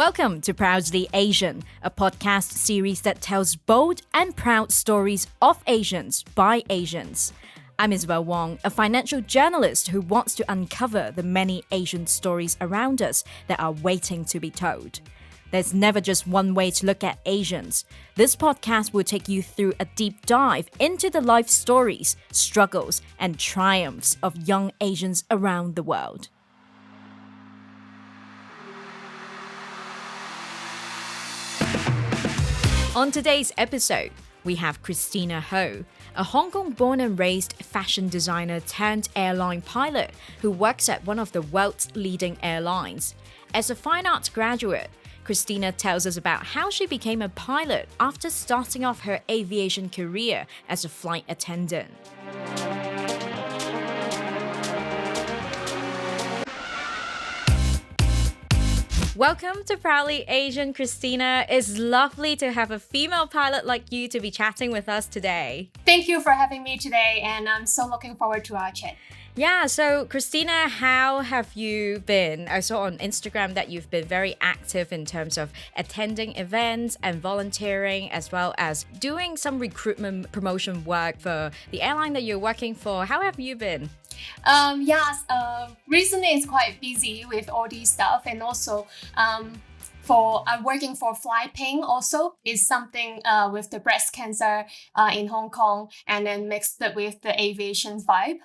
Welcome to Proudly Asian, a podcast series that tells bold and proud stories of Asians by Asians. I'm Isabel Wong, a financial journalist who wants to uncover the many Asian stories around us that are waiting to be told. There's never just one way to look at Asians. This podcast will take you through a deep dive into the life stories, struggles, and triumphs of young Asians around the world. On today's episode, we have Christina Ho, a Hong Kong-born and raised fashion designer turned airline pilot who works at one of the world's leading airlines. As a fine arts graduate, Christina tells us about how she became a pilot after starting off her aviation career as a flight attendant. Welcome to Proudly Asian, Christina. It's lovely to have a female pilot like you to be chatting with us today. Thank you for having me today, and I'm so looking forward to our chat. Yeah, so Christina, how have you been? I saw on Instagram that you've been very active in terms of attending events and volunteering, as well as doing some recruitment promotion work for the airline that you're working for. How have you been? Recently it's quite busy with all these stuff, and also I'm working for Flyping also is something with the breast cancer in Hong Kong, and then mixed it with the aviation vibe.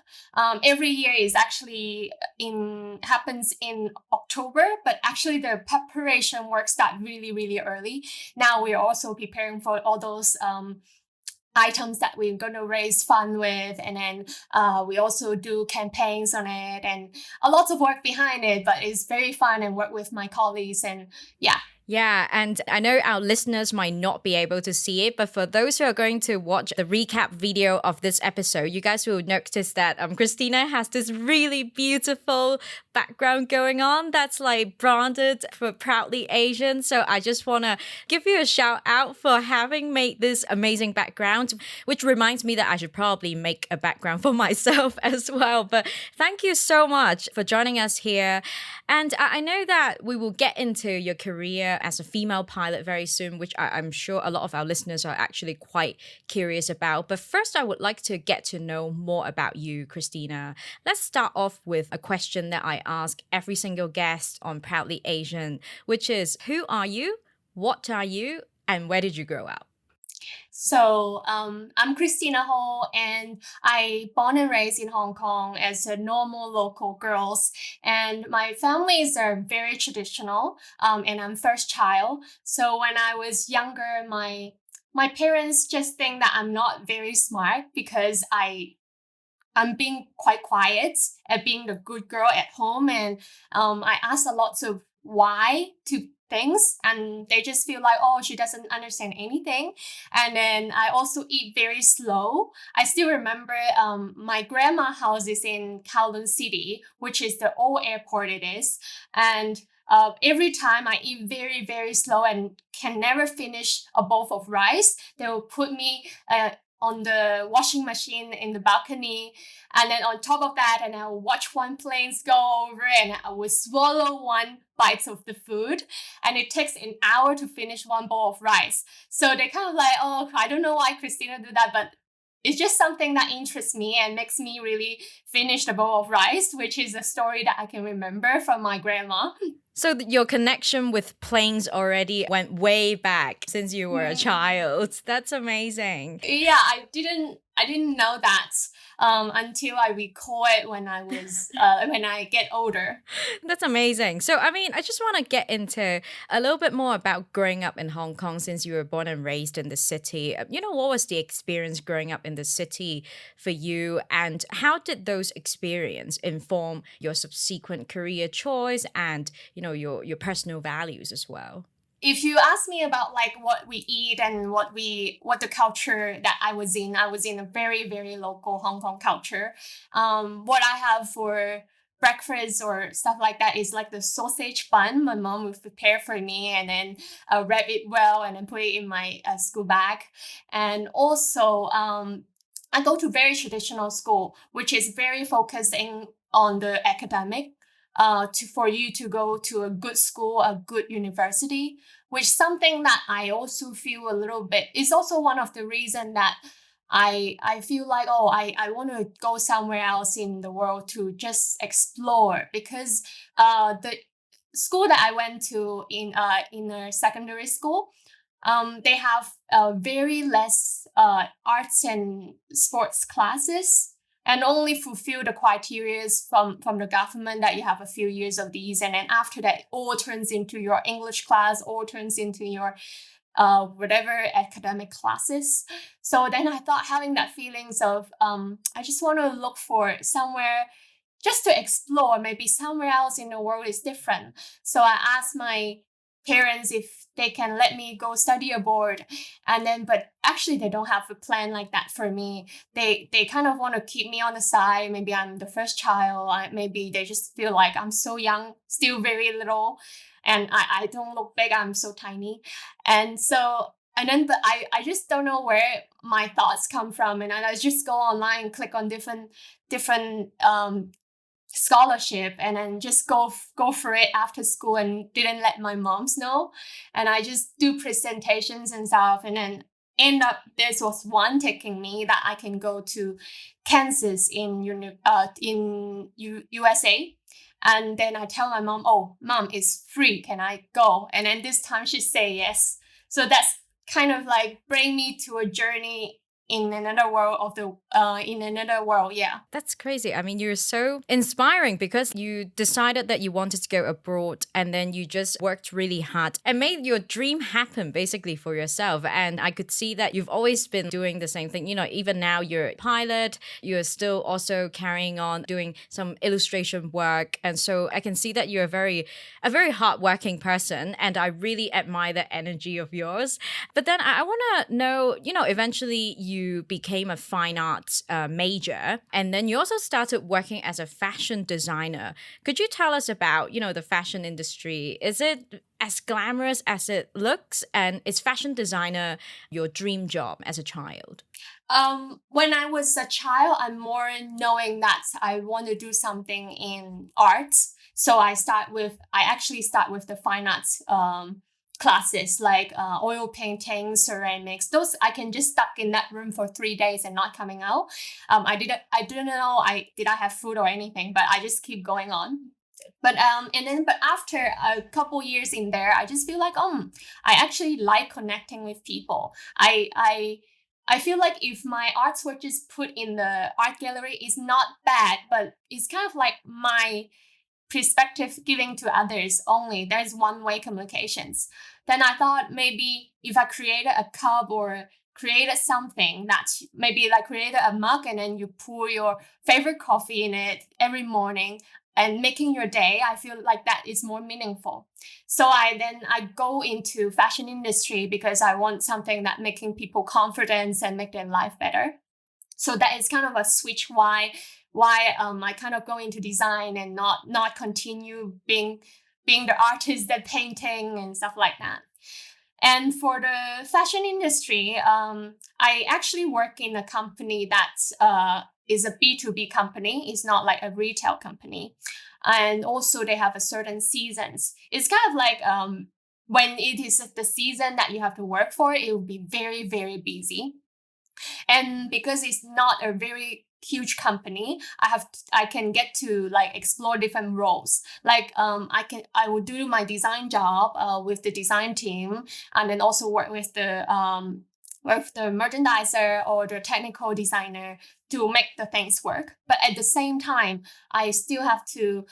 Every year is actually happens in October, but actually the preparation work starts really early. Now we're also preparing for all those items that we're going to raise fund with, and then we also do campaigns on it, and a lot of work behind it, but it's very fun and work with my colleagues, and yeah. Yeah, and I know our listeners might not be able to see it, but for those who are going to watch the recap video of this episode, you guys will notice that Christina has this really beautiful background going on that's like branded for Proudly Asian. So I just want to give you a shout out for having made this amazing background, which reminds me that I should probably make a background for myself as well. But thank you so much for joining us here. And I know that we will get into your career as a female pilot very soon, which I'm sure a lot of our listeners are actually quite curious about. But first, I would like to get to know more about you, Christina. Let's start off with a question that I ask every single guest on Proudly Asian, which is, who are you, what are you, and where did you grow up? So I'm Christina Ho, and I born and raised in Hong Kong as a normal local girls. And my families are very traditional, and I'm first child. So when I was younger, my parents just think that I'm not very smart because I'm being quite quiet at being the good girl at home, and I ask a lot of why to things, and they just feel like, oh, she doesn't understand anything. And then I also eat very slow. I still remember my grandma's house is in Kowloon City, which is the old airport it is. And every time I eat very slow and can never finish a bowl of rice, they will put me on the washing machine in the balcony, and then on top of that, and I'll watch one plane go over, and I will swallow one bite of the food, and it takes an hour to finish one bowl of rice. So they kind of like, oh, I don't know why Christina do that, but it's just something that interests me and makes me really finish the bowl of rice, which is a story that I can remember from my grandma. So your connection with planes already went way back since you were a child. That's amazing. Yeah, I didn't know that until I recall it when I was when I get older. That's amazing. So, I mean, I just want to get into a little bit more about growing up in Hong Kong since you were born and raised in the city. What was the experience growing up in the city for you, and how did those experiences inform your subsequent career choice and, your personal values as well? If you ask me about like what we eat and what the culture that I was in a very local Hong Kong culture. What I have for breakfast or stuff like that is like the sausage bun my mom would prepare for me, and then wrap it well and then put it in my school bag. And also I go to very traditional school, which is very focusing on the academic. for you to go to a good school, a good university, which something that I also feel a little bit is also one of the reason that I feel like, oh, I want to go somewhere else in the world to just explore, because the school that I went to in a secondary school, they have very less arts and sports classes, and only fulfill the criteria from the government that you have a few years of these, and then after that all turns into your English class, all turns into your whatever academic classes. So then I thought, having that feelings of I just want to look for somewhere just to explore, maybe somewhere else in the world is different. So I asked my parents if they can let me go study abroad, and then but actually they don't have a plan like that for me. They kind of want to keep me on the side. Maybe I'm the first child. Maybe they just feel like I'm so young, still very little, and I don't look big. I'm so tiny, and so. And then, but I just don't know where my thoughts come from, and I just go online and click on different scholarship, and then just go for it after school, and didn't let my moms know, and I just do presentations and stuff, and then end up this was one taking me that I can go to Kansas in USA. And then I tell my mom, oh mom, it's free, can I go? And then this time she say yes. So that's kind of like bring me to a journey in another world of the in another world. Yeah. That's crazy. I mean, you're so inspiring because you decided that you wanted to go abroad and then you just worked really hard and made your dream happen basically for yourself. And I could see that you've always been doing the same thing. You know, even now you're a pilot, you're still also carrying on doing some illustration work. And so I can see that you're a very hardworking person. And I really admire the energy of yours. But then I want to know, you know, eventually you became a fine arts major, and then you also started working as a fashion designer. Could you tell us about, you know, the fashion industry? Is it as glamorous as it looks? And is fashion designer your dream job as a child? When I was a child, I'm more knowing that I want to do something in arts. So I actually start with the fine arts classes, like oil painting, ceramics. Those I can just stuck in that room for 3 days and not coming out. I didn't know I have food or anything, but I just keep going on. But after a couple years in there, I just feel like I actually like connecting with people. I feel like if my artwork is put in the art gallery, it's not bad, but it's kind of like my perspective giving to others only. There's one way communications. Then I thought maybe if I created a cup or created something that maybe like created a mug, and then you pour your favorite coffee in it every morning and making your day, I feel like that is more meaningful. So I go into fashion industry because I want something that making people confidence and make their life better. So that is kind of a switch why I kind of go into design and not continue being the artist that painting and stuff like that. And for the fashion industry, I actually work in a company that is a B2B company. It's not like a retail company. And also they have a certain seasons. It's kind of like when it is the season that you have to work for, it will be very, very busy. And because it's not a very huge company, I can get to like explore different roles. Like I will do my design job with the design team, and then also work with the merchandiser or the technical designer to make the things work. But at the same time, I still have to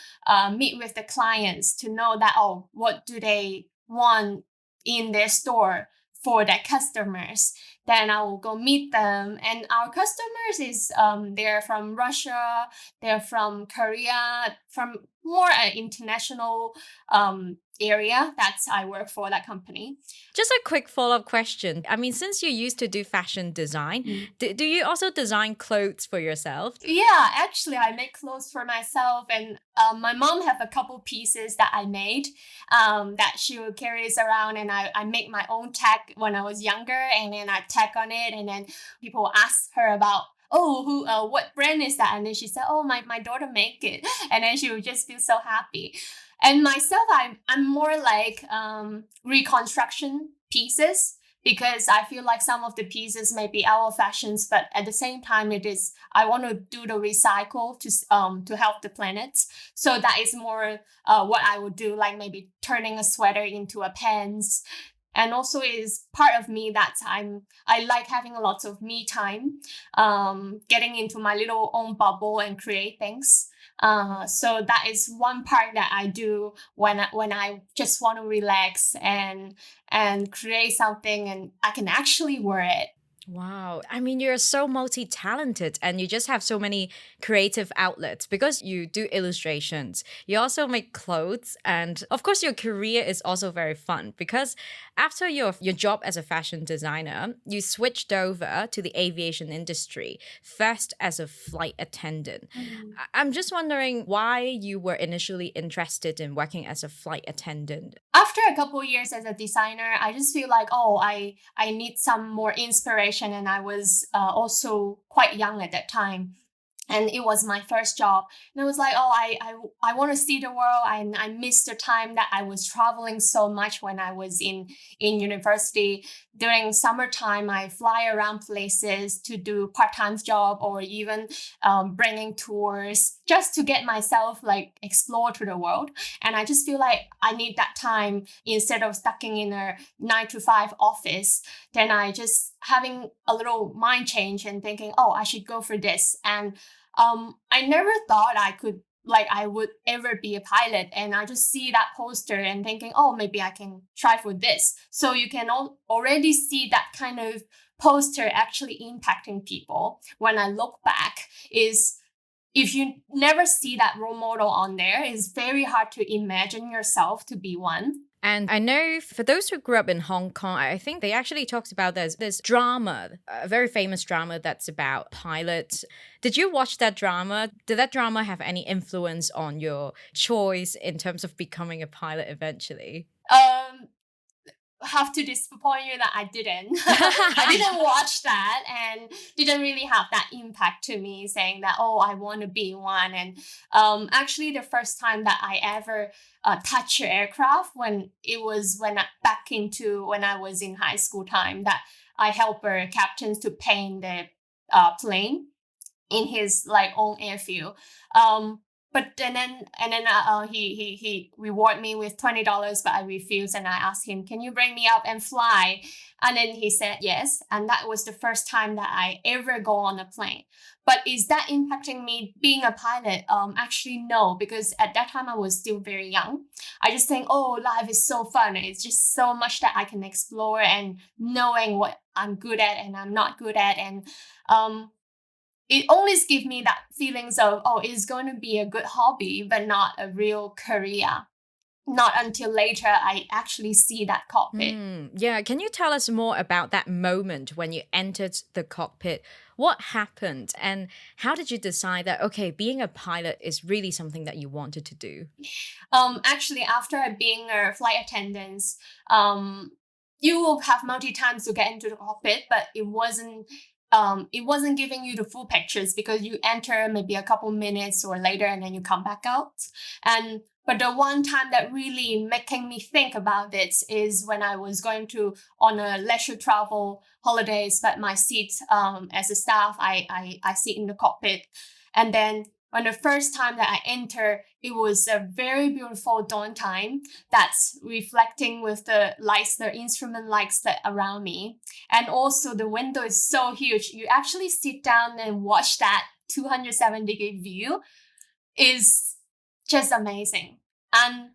meet with the clients to know that, oh, what do they want in their store for their customers. Then I will go meet them. And our customers is they're from Russia, they're from Korea, from more international area that I work for that company. Just a quick follow-up question. I mean, since you used to do fashion design, do you also design clothes for yourself? Yeah, actually, I make clothes for myself, and my mom have a couple pieces that I made that she will carries around, and I make my own tag when I was younger, and then I tag on it, and then people ask her about oh, what brand is that? And then she said, oh, my daughter make it. And then she would just feel so happy. And myself, I'm more like reconstruction pieces, because I feel like some of the pieces may be out of fashions, but at the same time, it is I want to do the recycle to help the planet. So that is more what I would do, like maybe turning a sweater into a pants. And also is part of me that I like having a lot of me time, getting into my little own bubble and create things. So that is one part that I do when I just want to relax and create something, and I can actually wear it. Wow. I mean, you're so multi talented and you just have so many creative outlets because you do illustrations. You also make clothes. And of course, your career is also very fun because after your job as a fashion designer, you switched over to the aviation industry, first as a flight attendant. Mhm. I'm just wondering why you were initially interested in working as a flight attendant. After a couple of years as a designer, I just feel like, oh, I need some more inspiration, and I was also quite young at that time, and it was my first job, and I was like, oh, I want to see the world, and I miss the time that I was traveling so much when I was in university. During summertime, I fly around places to do part-time job, or even bringing tours just to get myself like explore to the world. And I just feel like I need that time instead of stucking in a 9 to 5 office. Then I just having a little mind change and thinking, oh, I should go for this. And I never thought I would ever be a pilot. And I just see that poster and thinking, oh, maybe I can try for this. So you can already see that kind of poster actually impacting people. When I look back, is if you never see that role model on there, it's very hard to imagine yourself to be one. And I know for those who grew up in Hong Kong, I think they actually talked about this drama, a very famous drama that's about pilots. Did you watch that drama? Did that drama have any influence on your choice in terms of becoming a pilot eventually? Um, have to disappoint you that I didn't. I didn't watch that and didn't really have that impact to me saying that, oh, I want to be one. And actually, the first time that I ever touched an aircraft when it was back into when I was in high school time, that I helped our captains to paint the plane in his like own airfield. But he rewarded me with $20, but I refused, and I asked him, "Can you bring me up and fly?" And then he said yes, and that was the first time that I ever go on a plane. But is that impacting me being a pilot? Actually, no, because at that time I was still very young. I just think, oh, life is so fun. It's just so much that I can explore, and knowing what I'm good at and I'm not good at, and um, it always gives me that feelings of, oh, it's going to be a good hobby but not a real career. Not until later I actually see that cockpit. Yeah, can you tell us more about that moment when you entered the cockpit? What happened and how did you decide that, okay, being a pilot is really something that you wanted to do? Actually, after being a flight attendant, um you will have multi times to get into the cockpit, but it wasn't giving you the full pictures, because you enter maybe a couple minutes or later and then you come back out. And but the one time that really making me think about it is when I was going to on a leisure travel holidays, but my seat as a staff, I sit in the cockpit. And then when the first time that I enter, it was a very beautiful dawn time that's reflecting with the lights, the instrument lights that around me. And also the window is so huge. You actually sit down and watch that 270-degree view is just amazing. And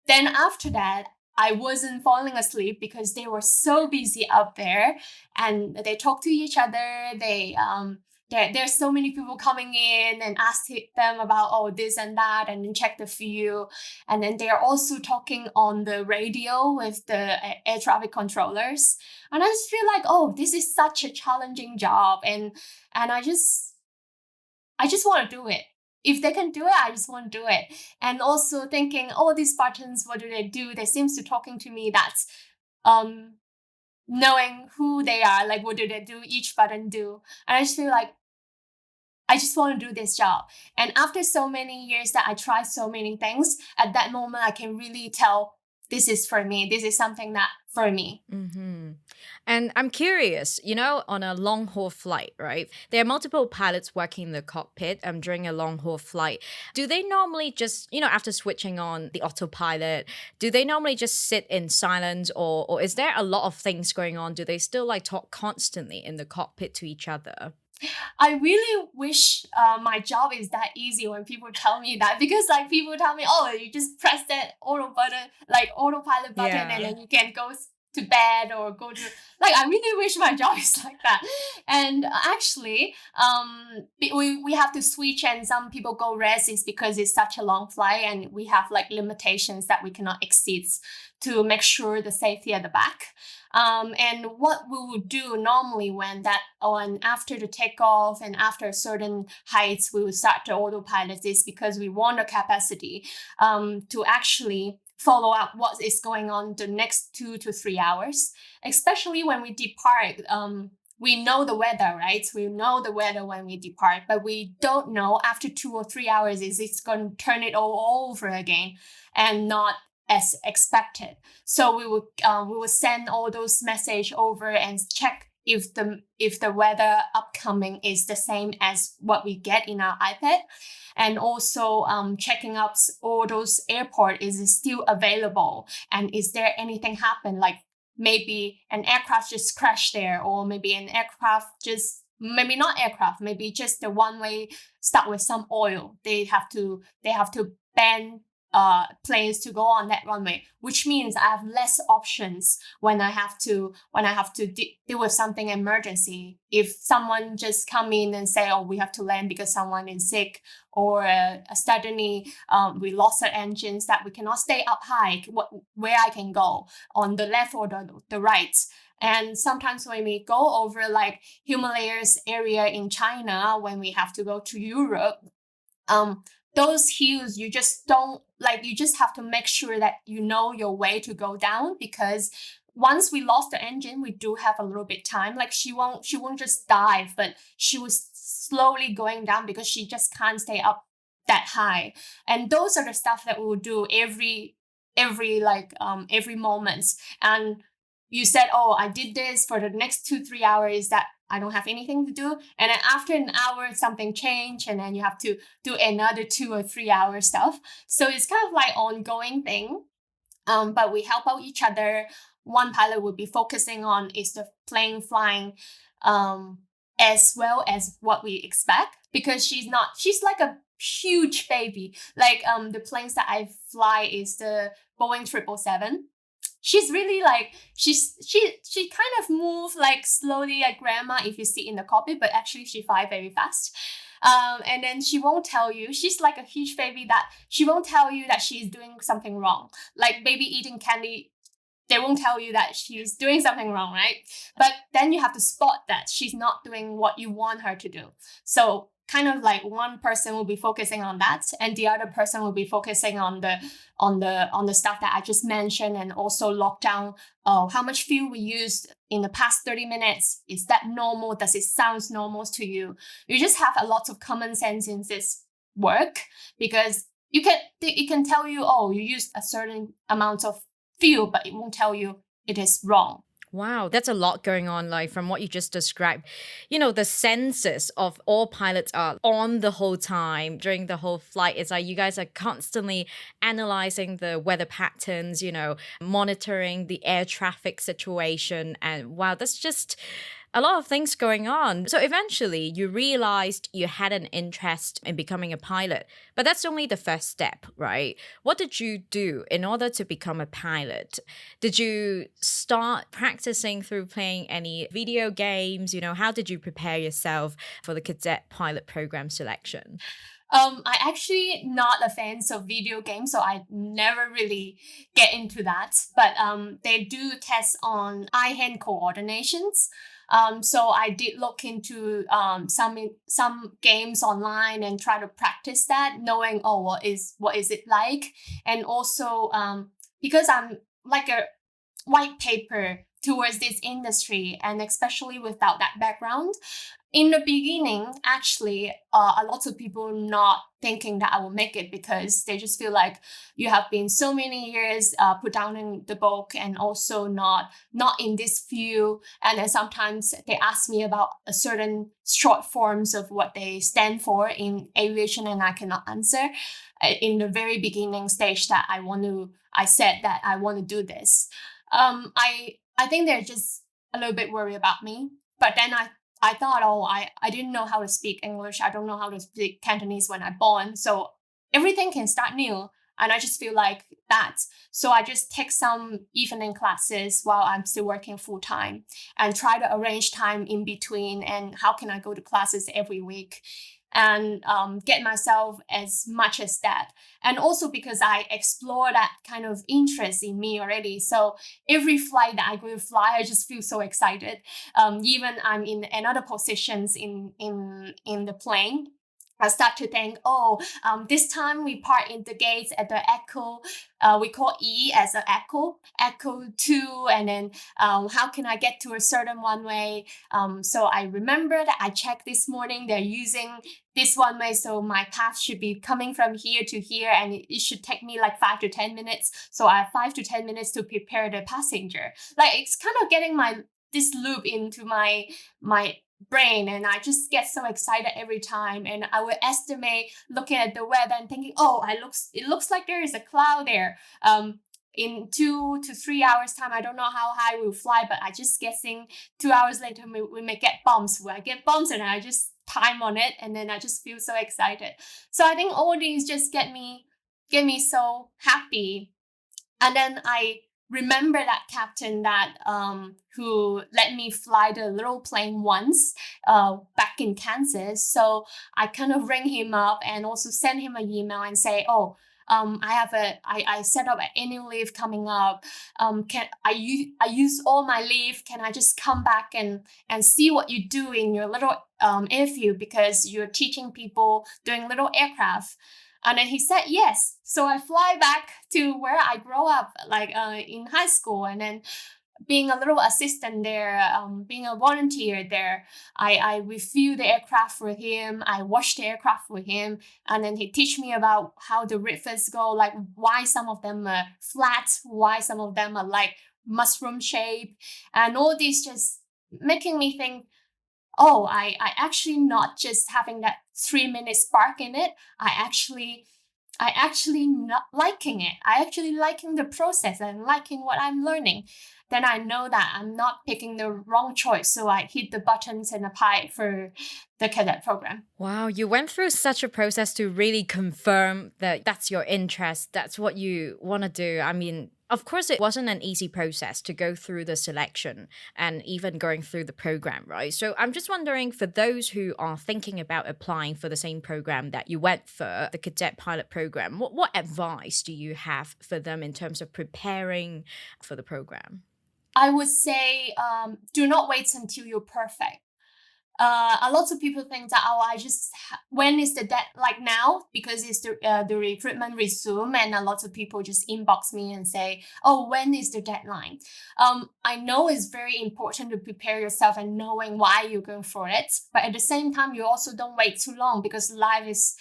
then after that, I wasn't falling asleep because they were so busy up there, and they talk to each other. There's so many people coming in and ask them about, oh, this and that, and then check the view. And then they're also talking on the radio with the air traffic controllers. And I just feel like, oh, this is such a challenging job, and I just want to do it. If they can do it, I just want to do it. And also thinking, oh, these buttons, what do they do? They seems to talking to me. That's um knowing who they are, like what do they do, each button do. And I just feel like I just want to do this job. And after so many years that I tried so many things, at that moment I can really tell this is for me. This is something that for me. Hmm. And I'm curious, on a long haul flight, right? There are multiple pilots working in the cockpit during a long haul flight. Do they normally just, after switching on the autopilot, do they normally just sit in silence, or is there a lot of things going on? Do they still like talk constantly in the cockpit to each other? I really wish my job is that easy when people tell me that, because like people tell me, oh, you just press that autopilot button and Yeah. then you can go to bed or go to, like, I really wish my job is like that. And actually, we have to switch, and some people go rest is because it's such a long flight and we have like limitations that we cannot exceed to make sure the safety at the back. And what we would do normally when after the takeoff and after certain heights, we would start the autopilot is because we want the capacity to actually follow up what is going on the next 2 to 3 hours, especially when we depart. We know the weather, right? We know the weather when we depart, but we don't know after 2 or 3 hours is it's going to turn it all over again and not as expected. So we would send all those message over and check if the weather upcoming is the same as what we get in our iPad, and also checking up all those airport is it still available, and is there anything happen, like maybe an aircraft just crashed there, or maybe an aircraft just maybe not aircraft, maybe just the one way stuck with some oil. They have to ban planes to go on that runway, which means I have less options when I have to deal with something emergency. If someone just come in and say, "Oh, we have to land because someone is sick," or suddenly we lost our engines that we cannot stay up high, where I can go on the left or the right. And sometimes when we go over like Himalayas area in China, when we have to go to Europe, those hills you just don't like, you just have to make sure that you know your way to go down, because once we lost the engine, we do have a little bit time. Like she won't just dive, but she was slowly going down because she just can't stay up that high. And those are the stuff that we will do every moment. And you said, oh, I did this for the next 2 3 hours that I don't have anything to do. And then after an hour, something changed, and then you have to do another 2 or 3 hour stuff. So it's kind of like ongoing thing. But we help out each other. One pilot would be focusing on is the plane flying as well as what we expect, because she's like a huge baby. Like the planes that I fly is the Boeing 777. She's really like she kind of move like slowly like grandma if you sit in the cockpit, but actually she fly very fast. And then she won't tell you. She's like a huge baby that she won't tell you that she's doing something wrong. Like baby eating candy, they won't tell you that she's doing something wrong, right? But then you have to spot that she's not doing what you want her to do. So kind of like one person will be focusing on that, and the other person will be focusing on the stuff that I just mentioned, and also lock down how much fuel we used in the past 30 minutes. Is that normal? Does it sound normal to you? You just have a lot of common sense in this work, because it can tell you, oh, you used a certain amount of fuel, but it won't tell you it is wrong. Wow, that's a lot going on, like from what you just described. The senses of all pilots are on the whole time during the whole flight. It's like you guys are constantly analyzing the weather patterns, monitoring the air traffic situation. And wow, that's just a lot of things going on. So eventually you realized you had an interest in becoming a pilot, but that's only the first step, right? What did you do in order to become a pilot? Did you start practicing through playing any video games? How did you prepare yourself for the cadet pilot program selection? I actually not a fan of video games, so I never really get into that. But they do test on eye-hand coordinations. So I did look into some games online and try to practice that, knowing, oh, what is it like, and also because I'm like a white paper towards this industry, and especially without that background, In the beginning, actually, a lot of people not thinking that I will make it because they just feel like you have been so many years put down in the book and also not in this field. And then sometimes they ask me about a certain short forms of what they stand for in aviation, and I cannot answer. In the very beginning stage, that I said that I want to do this. I think they're just a little bit worried about me. But then I thought, oh, I didn't know how to speak English. I don't know how to speak Cantonese when I born. So everything can start new. And I just feel like that. So I just take some evening classes while I'm still working full time and try to arrange time in between. And how can I go to classes every week and get myself as much as that. And also because I explore that kind of interest in me already. So every flight that I go to fly, I just feel so excited. Even I'm in another positions in the plane. I start to think, oh, this time we park in the gates at the Echo. We call E as an Echo 2, and then how can I get to a certain one way? So I remember that I checked this morning, they're using this one way, so my path should be coming from here to here, and it should take me like 5 to 10 minutes. So I have 5 to 10 minutes to prepare the passenger. Like it's kind of getting this loop into my brain, and I just get so excited every time. And I would estimate looking at the weather and thinking, oh, it looks like there is a cloud there. In 2 to 3 hours time, I don't know how high we'll fly, but I just guessing 2 hours later we may get bumps. Where I get bumps and I just time on it, and then I just feel so excited. So I think all these just get me so happy. And then I remember that captain that who let me fly the little plane once back in Kansas. So I kind of ring him up and also send him an email and say, oh, I set up an annual leave coming up. Can I use all my leave? Can I just come back and see what you do in your little airfield, because you're teaching people doing little aircraft? And then he said yes. So I fly back to where I grew up, like in high school, and then being a little assistant there, being a volunteer there. I refuel the aircraft for him. I wash the aircraft for him. And then he teach me about how the rivers go, like why some of them are flat, why some of them are like mushroom shape. And all these just making me think, oh, I actually not just having that 3 minute spark in it. I actually not liking it. I actually liking the process and liking what I'm learning. Then I know that I'm not picking the wrong choice. So I hit the buttons and apply for the cadet program. Wow, you went through such a process to really confirm that that's your interest, that's what you want to do. I mean, of course, it wasn't an easy process to go through the selection and even going through the program, right? So I'm just wondering, for those who are thinking about applying for the same program that you went for, the cadet pilot program, what advice do you have for them in terms of preparing for the program? I would say do not wait until you're perfect. A lot of people think that, oh, when is the dead, like now, because it's the recruitment resume, and a lot of people just inbox me and say, oh, when is the deadline? I know it's very important to prepare yourself and knowing why you're going for it, but at the same time, you also don't wait too long, because life is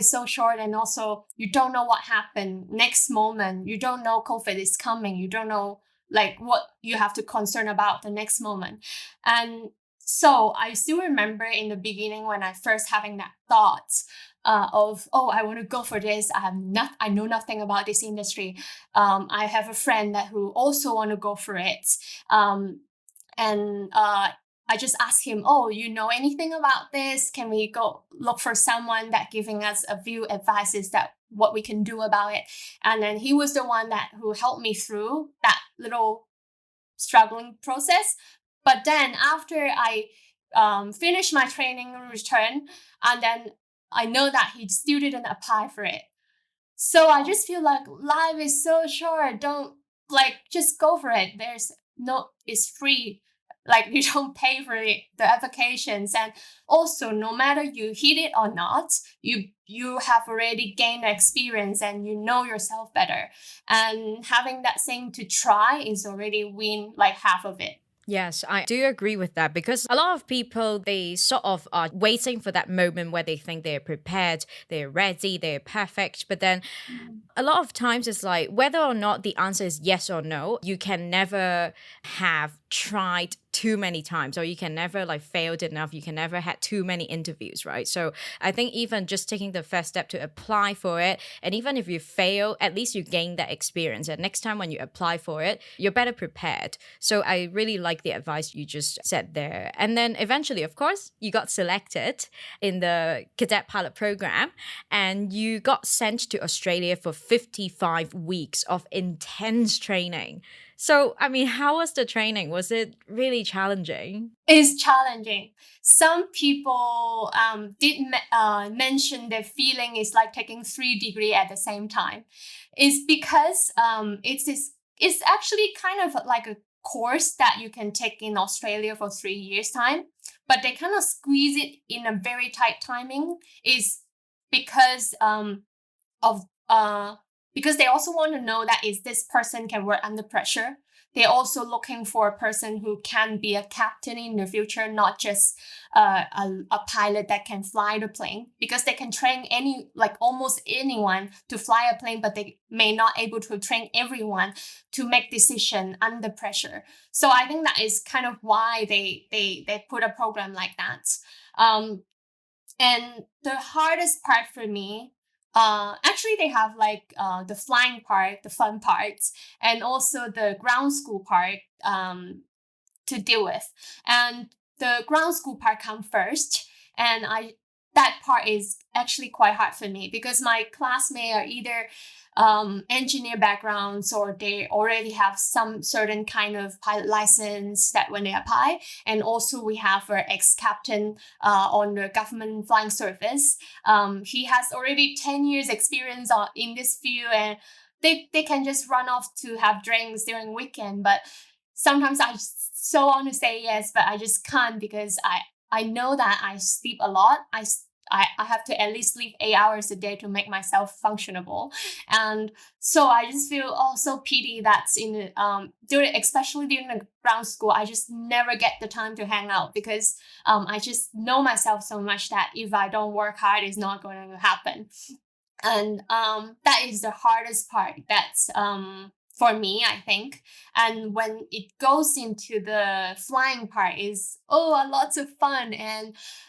so short, and also you don't know what happened next moment. You don't know COVID is coming. You don't know like what you have to concern about the next moment. And so I still remember in the beginning when I first having that thought of, oh, I want to go for this. I know nothing about this industry. I have a friend that who also want to go for it. And I just asked him, oh, you know anything about this? Can we go look for someone that giving us a few advices that what we can do about it? And then he was the one that who helped me through that little struggling process. But then after I finished my training and return, and then I know that he still didn't apply for it. So I just feel like life is so short. Don't just go for it. It's free. Like you don't pay for the applications. And also, no matter you hit it or not, you have already gained experience and you know yourself better. And having that thing to try is already win like half of it. Yes, I do agree with that because a lot of people, they sort of are waiting for that moment where they think they're prepared, they're ready, they're perfect. But then Mm. a lot of times it's like whether or not the answer is yes or no, you can never have tried too many times, or you can never like failed enough, you can never had too many interviews, right? So I think even just taking the first step to apply for it, and even if you fail, at least you gain that experience, and next time when you apply for it, you're better prepared. So I really like the advice you just said there. And then eventually, of course, you got selected in the cadet pilot program, and you got sent to Australia for 55 weeks of intense training. So, I mean, how was the training? Was it really challenging? It's challenging. Some people mention their feeling is like taking 3 degrees at the same time. It's because it's actually kind of like a course that you can take in Australia for 3 years time, but they kind of squeeze it in a very tight timing. Is because of because they also want to know that is this person can work under pressure. They're also looking for a person who can be a captain in the future, not just a pilot that can fly the plane, because they can train almost anyone to fly a plane, but they may not able to train everyone to make decision under pressure. So I think that is kind of why they put a program like that. Um, and the hardest part for me, actually, they have the flying part, the fun parts, and also the ground school part to deal with. And the ground school part come first, and I that part is actually quite hard for me because my classmates are either engineer backgrounds or they already have some certain kind of pilot license that when they apply. And also we have our ex-captain on the government flying service. He has already 10 years experience in this field, and they can just run off to have drinks during weekend. But sometimes I so want to say yes, but I just can't because I know that I sleep a lot. I have to at least sleep 8 hours a day to make myself functionable. And so I just feel so pity that's in during especially during the ground school, I just never get the time to hang out because I just know myself so much that if I don't work hard, it's not going to happen. And that is the hardest part. That's for me, I think. And when it goes into the flying part, is lots of fun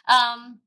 um,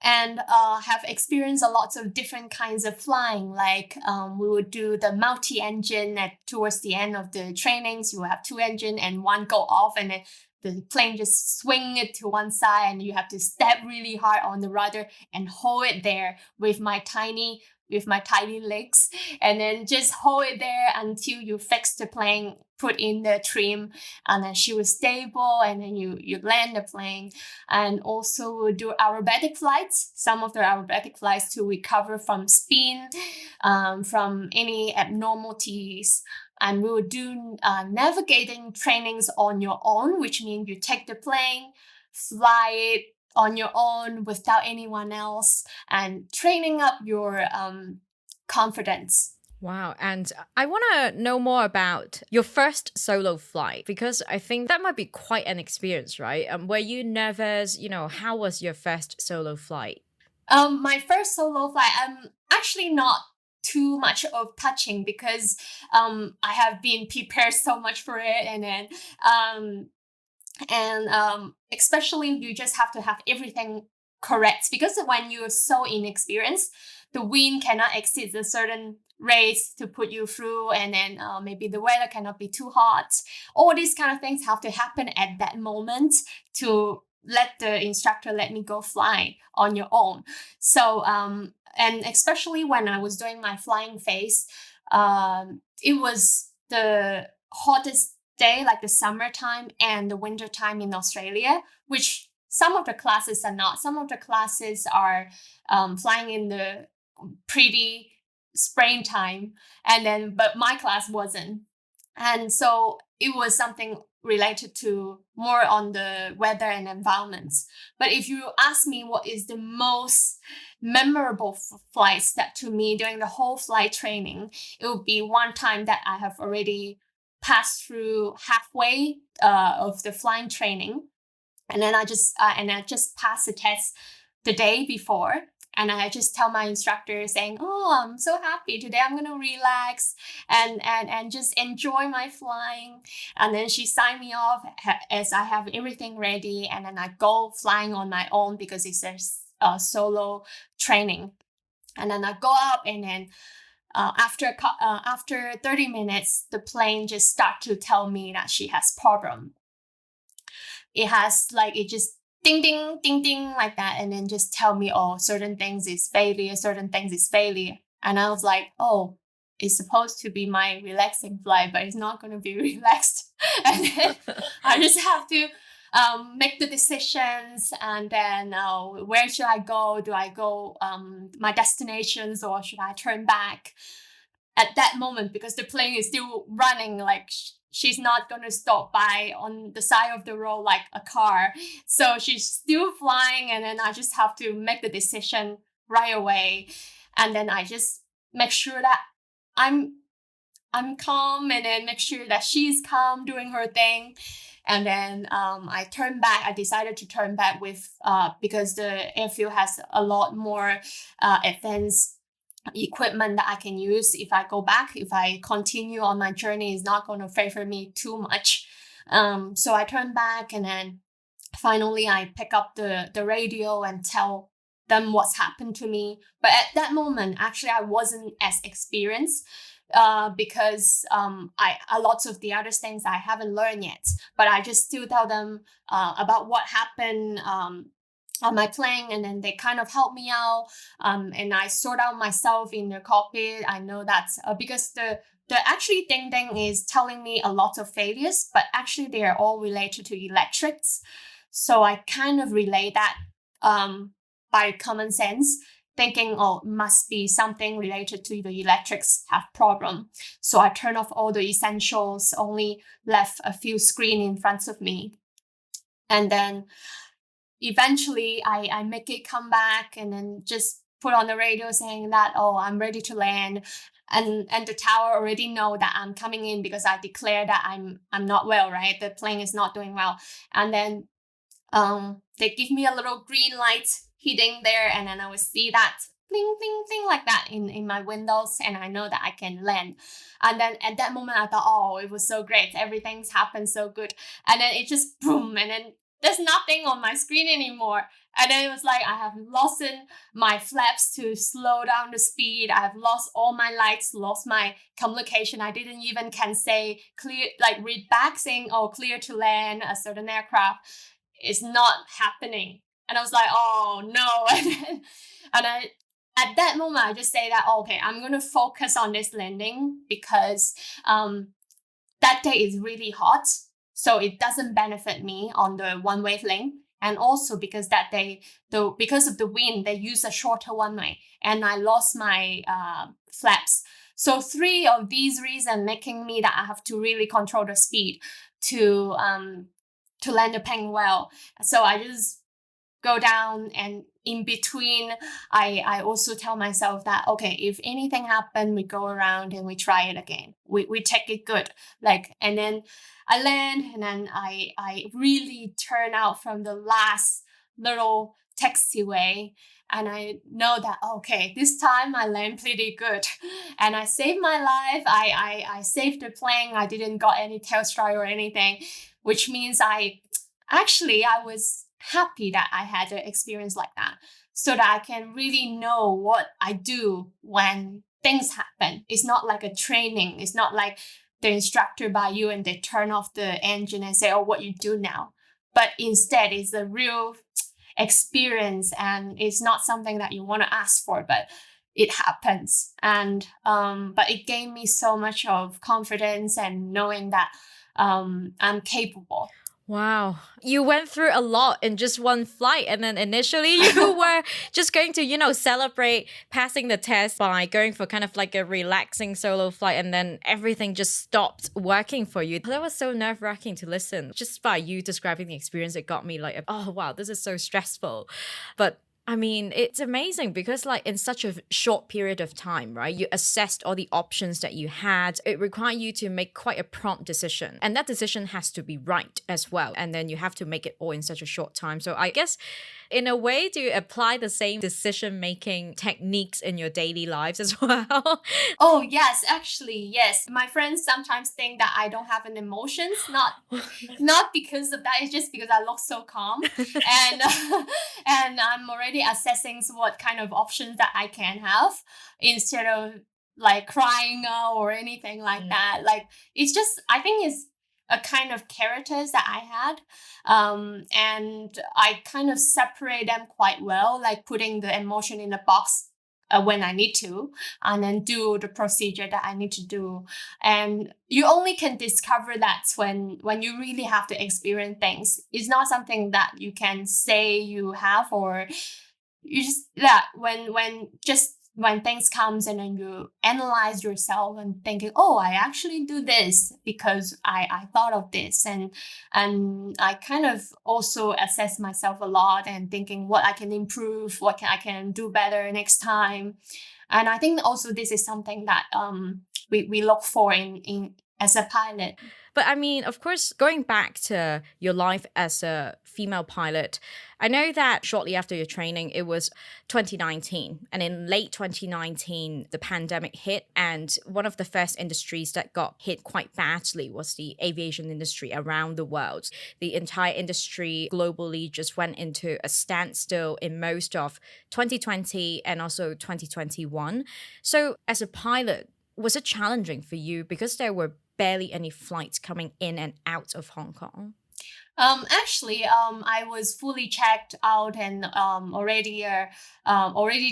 and have experienced a lot of different kinds of flying. Like we would do the multi-engine at towards the end of the trainings. You will have two engine and one go off, and then the plane just swing it to one side, and you have to step really hard on the rudder and hold it there with my tiny legs, and then just hold it there until you fix the plane, put in the trim, and then she was stable, and then you land the plane. And also we'll do aerobatic flights, some of the aerobatic flights to recover from spin, from any abnormalities. And we will do navigating trainings on your own, which means you take the plane, fly it on your own without anyone else, and training up your confidence. Wow. And I want to know more about your first solo flight because I think that might be quite an experience, right? Were you nervous? How was your first solo flight? My first solo flight, I'm actually not too much of touching because I have been prepared so much for it, and then especially you just have to have everything correct because when you're so inexperienced, the wind cannot exceed a certain rates to put you through, and then maybe the weather cannot be too hot. All these kind of things have to happen at that moment to let the instructor let me go fly on your own. So and especially when I was doing my flying phase, it was the hottest day, like the summertime and the winter time in Australia, which some of the classes are not. Some of the classes are flying in the pretty springtime, and then but my class wasn't. And so it was something related to more on the weather and environments. But if you ask me what is the most memorable flights that to me during the whole flight training, it would be one time that I have already passed through halfway of the flying training. And then I just passed the test the day before. And I just tell my instructor saying, "Oh, I'm so happy today. I'm gonna relax and just enjoy my flying." And then she signed me off as I have everything ready. And then I go flying on my own because it's a solo training. And then I go up, and then after 30 minutes, the plane just start to tell me that she has problem. It just ding ding ding ding like that, and then just tell me, oh, certain things is failure, certain things is failure. And I was like, oh, it's supposed to be my relaxing flight, but it's not going to be relaxed. And then I just have to make the decisions, and then where should I go? Do I go my destinations, or should I turn back? At that moment, because the plane is still running, like she's not going to stop by on the side of the road like a car. So she's still flying, and then I just have to make the decision right away. And then I just make sure that I'm calm, and then make sure that she's calm doing her thing. And then I decided to turn back with because the airfield has a lot more advanced equipment that I can use if I go back. If I continue on my journey, it's not going to favor me too much. So I turn back, and then finally I pick up the radio and tell them what's happened to me. But at that moment, actually, I wasn't as experienced because a lots of the other things I haven't learned yet. But I just still tell them about what happened on my plane, and then they kind of help me out, and I sort out myself in the cockpit. I know that because the actually ding ding is telling me a lot of failures, but actually they are all related to electrics. So I kind of relay that by common sense, thinking, oh, must be something related to the electrics have problem. So I turn off all the essentials, only left a few screen in front of me. And then eventually I make it come back, and then just put on the radio saying that, oh, I'm ready to land. And the tower already know that I'm coming in because I declare that I'm not well, right? The plane is not doing well. And then they give me a little green light hitting there, and then I will see that bling, bling, bling like that in my windows, and I know that I can land. And then at that moment, I thought, oh, it was so great. Everything's happened so good. And then it just boom, and then there's nothing on my screen anymore. And then it was like I have lost my flaps to slow down the speed. I have lost all my lights, lost my communication. I didn't even can say clear, like read back saying, oh, clear to land a certain aircraft. It's not happening. And I was like, oh no. And at that moment, I just say that, okay, I'm going to focus on this landing because that day is really hot. So it doesn't benefit me on the one-way lane. And also because that day, because of the wind, they use a shorter one-way, and I lost my flaps. So 3 of these reasons making me that I have to really control the speed to land the plane well. So I just go down, and in between, I also tell myself that, okay, if anything happens, we go around and we try it again. We take it good. And then I land, and then I really turn out from the last little taxiway, and I know that, okay, this time I land pretty good, and I saved my life. I saved the plane. I didn't got any tail strike or anything, which means I was happy that I had an experience like that, so that I can really know what I do when things happen. It's not like a training. It's not like the instructor by you and they turn off the engine and say, oh, what you do now. But instead, it's a real experience, and it's not something that you want to ask for, but it happens. And but it gave me so much of confidence and knowing that I'm capable. Wow. You went through a lot in just one flight. And then initially you were just going to, celebrate passing the test by going for kind of like a relaxing solo flight. And then everything just stopped working for you. That was so nerve-wracking to listen. Just by you describing the experience, it got me like, oh, wow, this is so stressful. But I mean, it's amazing because, like, in such a short period of time, right? You assessed all the options that you had. It required you to make quite a prompt decision. And that decision has to be right as well. And then you have to make it all in such a short time. So, I guess, in a way, do you apply the same decision making techniques in your daily lives as well? Oh, yes, actually, yes. My friends sometimes think that I don't have an emotions, not because of that, it's just because I look so calm, and and I'm already assessing what kind of options that I can have instead of like crying or anything like Mm. that. Like it's just I think it's a kind of characters that I had, and I kind of separate them quite well, like putting the emotion in a box when I need to, and then do the procedure that I need to do. And you only can discover that when you really have to experience things. It's not something that you can say you have, or you just that when just when things comes and then you analyze yourself and thinking, oh, I actually do this because I thought of this, and I kind of also assess myself a lot and thinking what I can improve, I can do better next time. And I think also this is something that we look for in as a pilot. But I mean, of course, going back to your life as a female pilot, I know that shortly after your training, it was 2019. And in late 2019, the pandemic hit. And one of the first industries that got hit quite badly was the aviation industry around the world. The entire industry globally just went into a standstill in most of 2020 and also 2021. So, as a pilot, was it challenging for you because there were barely any flights coming in and out of Hong Kong? I was fully checked out and already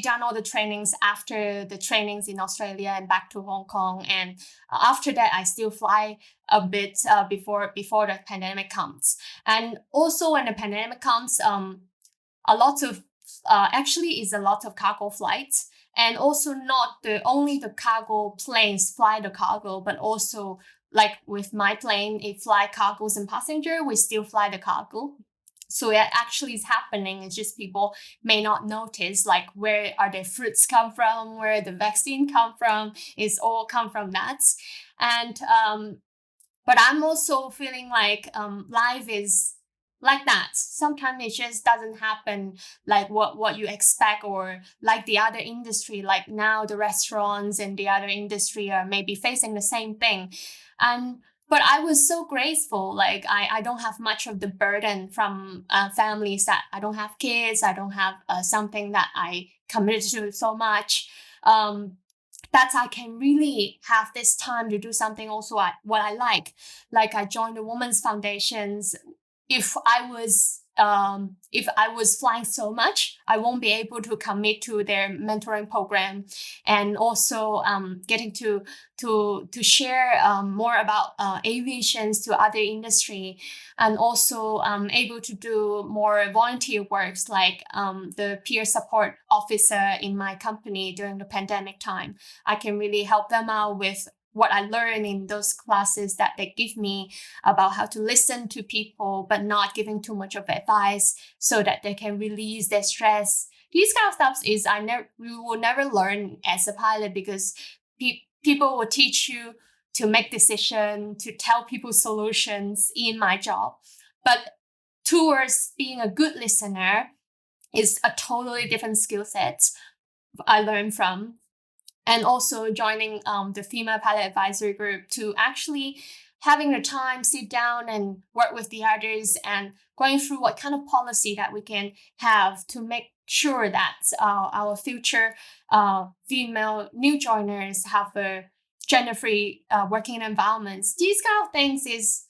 done all the trainings after the trainings in Australia and back to Hong Kong. And after that, I still fly a bit before the pandemic comes. And also when the pandemic comes, a lot of actually is a lot of cargo flights, and also not the only the cargo planes fly the cargo, but also like with my plane, it fly cargos and passenger, we still fly the cargo. So it actually is happening. It's just people may not notice, like where are the fruits come from, where the vaccine come from. It's all come from that. And but I'm also feeling like life is like that. Sometimes it just doesn't happen like what you expect, or like the other industry. Like now, the restaurants and the other industry are maybe facing the same thing, and but I was so grateful. Like I don't have much of the burden from families that I don't have kids. I don't have something that I committed to so much. Um, that I can really have this time to do something also what I like. Like I joined the Women's Foundations. If I was flying so much, I won't be able to commit to their mentoring program, and also getting to share more about aviations to other industry, and also able to do more volunteer works like the peer support officer in my company during the pandemic time. I can really help them out with what I learned in those classes that they give me about how to listen to people, but not giving too much of advice so that they can release their stress. These kind of stuff is we will never learn as a pilot, because people will teach you to make decision, to tell people solutions in my job. But towards being a good listener is a totally different skill set I learned from. And also joining the female pilot advisory group, to actually having the time sit down and work with the others and going through what kind of policy that we can have to make sure that our future female new joiners have a gender-free working environments. These kind of things is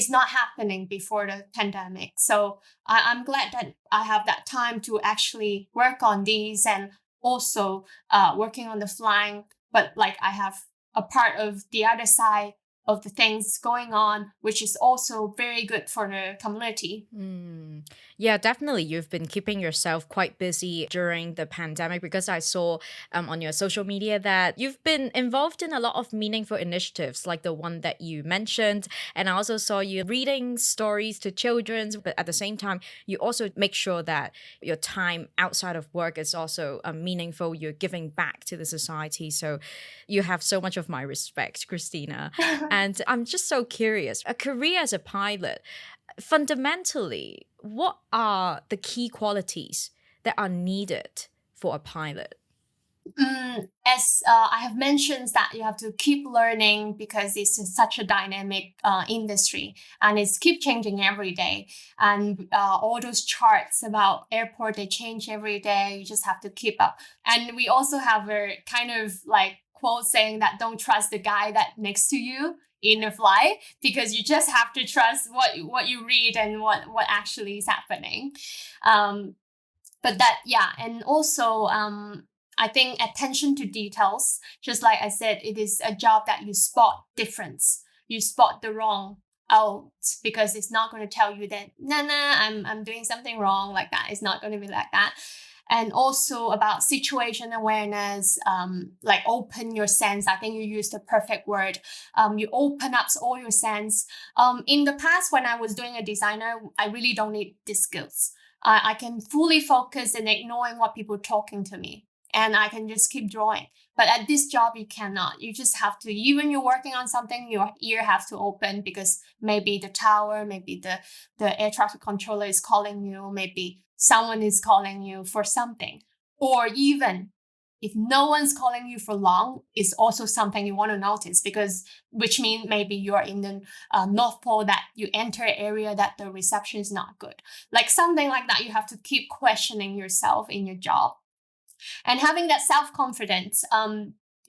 not happening before the pandemic. So I'm glad that I have that time to actually work on these, and also working on the flying. But like I have a part of the other side of the things going on, which is also very good for the community. Yeah, definitely. You've been keeping yourself quite busy during the pandemic because I saw on your social media that you've been involved in a lot of meaningful initiatives, like the one that you mentioned. And I also saw you reading stories to children, but at the same time, you also make sure that your time outside of work is also meaningful. You're giving back to the society. So you have so much of my respect, Christina. And I'm just so curious a career as a pilot, fundamentally, what are the key qualities that are needed for a pilot? As I have mentioned, that you have to keep learning because it's such a dynamic industry and it's keep changing every day. And all those charts about airport, they change every day. You just have to keep up. And we also have a kind of like quote saying that don't trust the guy that next to you in a flight, because you just have to trust what you read and what actually is happening. But that, yeah, and also I think attention to details, just like I said, it is a job that you spot difference, you spot the wrong out, because it's not going to tell you that I'm doing something wrong, like that. It's not going to be like that. And also about situation awareness, like open your sense. I think you used the perfect word. You open up all your sense. In the past, when I was doing a designer, I really don't need these skills. I can fully focus in ignoring what people talking to me, and I can just keep drawing. But at this job, you cannot. You just have to, even you're working on something, your ear has to open, because maybe the tower, maybe the air traffic controller is calling you, maybe someone is calling you for something. Or even if no one's calling you for long, it's also something you want to notice, because which means maybe you're in the North Pole, that you enter an area that the reception is not good. Like something like that, you have to keep questioning yourself in your job. And having that self-confidence,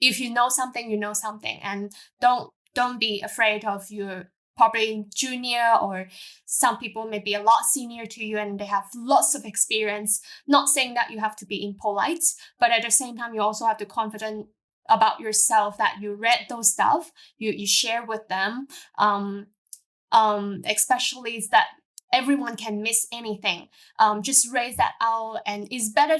if you know something, you know something, and don't be afraid of your probably junior, or some people may be a lot senior to you and they have lots of experience. Not saying that you have to be impolite, but at the same time, you also have to confident about yourself, that you read those stuff, you share with them, especially is that everyone can miss anything. Just raise that out, and it's better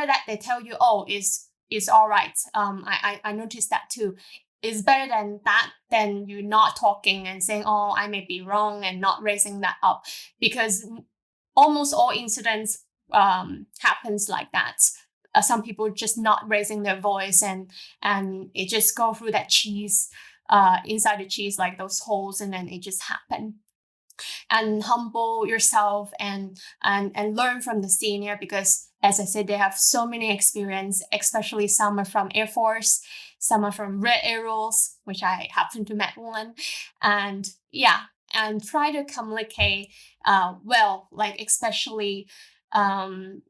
that they tell you, oh, it's all right. I noticed that too. It's better than that, than you not talking and saying, oh, I may be wrong, and not raising that up, because almost all incidents happens like that. Some people just not raising their voice, and it just go through that cheese, inside the cheese, like those holes, and then it just happen. And humble yourself, and learn from the senior, because as I said, they have so many experience, especially some are from Air Force, some are from Red Arrows, which I happen to met one. And yeah, and try to communicate well, like especially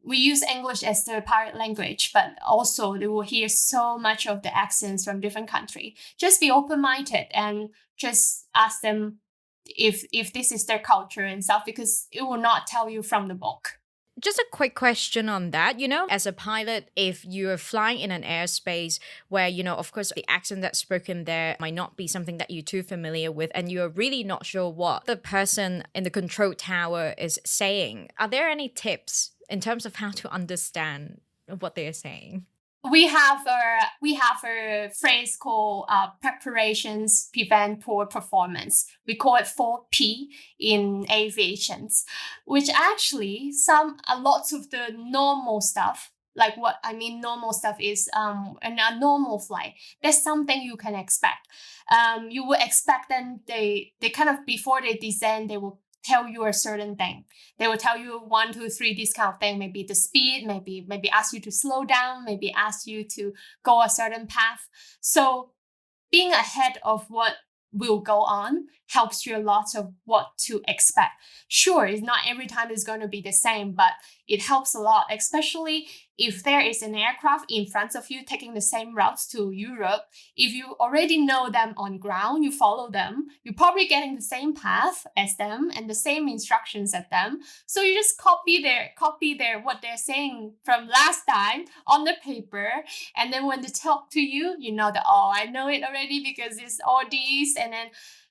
we use English as the pirate language, but also they will hear so much of the accents from different country. Just be open-minded and just ask them if this is their culture and stuff, because it will not tell you from the book. Just a quick question on that. As a pilot, if you're flying in an airspace where, of course, the accent that's spoken there might not be something that you're too familiar with, and you're really not sure what the person in the control tower is saying, are there any tips in terms of how to understand what they're saying? We have a phrase called preparations prevent poor performance. We call it 4P in aviations, which actually lots of the normal stuff, like what I mean normal stuff is in a normal flight, there's something you can expect. You would expect them, they kind of, before they descend, they will tell you a certain thing. They will tell you 1, 2, 3, this kind of thing. Maybe the speed, maybe ask you to slow down, maybe ask you to go a certain path. So being ahead of what will go on helps you a lot of what to expect. Sure, it's not every time it's going to be the same, but it helps a lot, especially if there is an aircraft in front of you taking the same routes to Europe. If you already know them on ground, you follow them, you're probably getting the same path as them and the same instructions as them. So you just copy their what they're saying from last time on the paper. And then when they talk to you, you know that, oh, I know it already because it's all these. And then